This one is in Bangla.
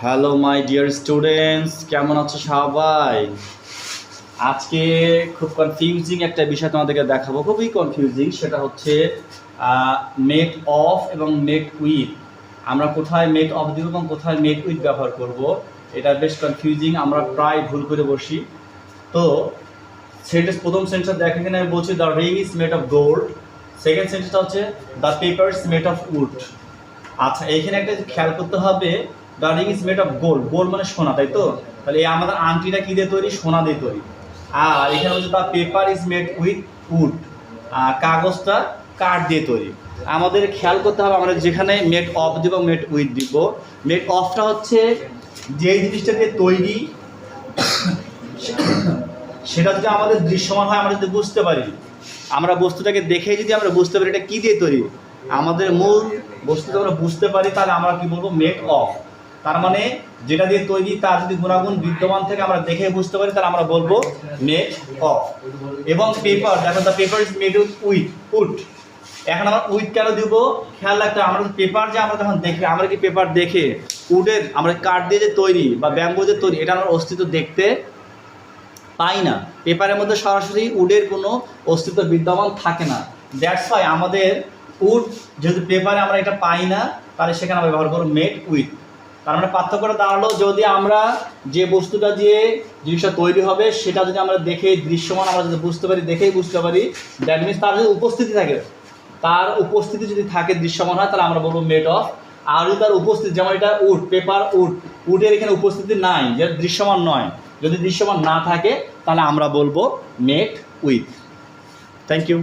হ্যালো মাই ডিয়ার স্টুডেন্টস, কেমন আছো সবাই? আজকে খুব কনফিউজিং একটা বিষয় তোমাদেরকে দেখাবো, খুবই কনফিউজিং। সেটা হচ্ছে মেক অফ এবং মেক উইথ। আমরা কোথায় মেক অফ দিব এবং কোথায় মেক উইথ ব্যবহার করব, এটা বেশ কনফিউজিং। আমরা প্রায় ভুল করে বসি। তো সেন্টেন্স, প্রথম সেন্টেন্সটা দেখে কিনা আমি বলছি the ring is made of gold. Second সেন্টেন্সটা হচ্ছে the paper is made of wood. আচ্ছা, এইখানে একটা খেয়াল করতে হবে, the ring is made of gold. Gold মানে সোনা, তাই তো? তাহলে এই আমাদের আংটিটা কি দিয়ে তৈরি? সোনা দিয়ে তৈরি। আর এখানে হচ্ছে the paper is made with wood, কাগজটা কাঠ দিয়ে তৈরি। আমাদের খেয়াল করতে হবে, আমরা যেখানে মেড অফ দিব মেড উইথ দিব, মেড অফটা হচ্ছে যেই জিনিসটা দিয়ে তৈরি সেটা যদি আমাদের দৃশ্যমান হয়, আমরা যদি বুঝতে পারি, আমরা বস্তুটাকে দেখেই যদি আমরা বুঝতে পারি এটা কী দিয়ে তৈরি, আমাদের মূল বস্তুটা আমরা বুঝতে পারি, তাহলে আমরা কি বলবো? Made of. তার মানে যেটা দিয়ে তৈরি তার যদি গুণাগুণ বিদ্যমান থেকে আমরা দেখে বুঝতে পারি, তাহলে আমরা বলবো মেড অফ। এবং পেপার, দেখো the paper is made with wood. এখন আমরা উইথ কেন দিব? খেয়াল রাখতে, আমরা পেপার যে আমরা যখন দেখি, আমরা কি পেপার দেখে উডের, আমরা কাঠ দিয়ে যে তৈরি বা ব্যাম্বু যে তৈরি, এটা আমার অস্তিত্ব দেখতে পাই না। পেপারের মধ্যে সরাসরি উডের কোনো অস্তিত্ব বিদ্যমান থাকে না। দ্যাটস ওয়াই আমাদের উড, যেহেতু পেপারে আমরা এটা পাই না, তাহলে সেখানে আমরা ব্যবহার করবো মেড উইথ। তার মানে পার্থক্যটা দাঁড়ালো, যদি আমরা যে বস্তুটা দিয়ে জিনিসটা তৈরি হবে সেটা যদি আমরা দেখে দৃশ্যমান আমরা যদি বুঝতে পারি, দেখেই বুঝতে পারি, দ্যাট মিনস তার যদি উপস্থিতি থাকে, তার উপস্থিতি যদি থাকে দৃশ্যমান হয়, তাহলে আমরা বলবো মেড অফ। আর যদি তার উপস্থিতি, যেমন এটা উড, পেপার উড, উডের এখানে উপস্থিতি নাই, যেটা দৃশ্যমান নয়, যদি দৃশ্যমান না থাকে তাহলে আমরা বলবো মেড উইথ। Thank you.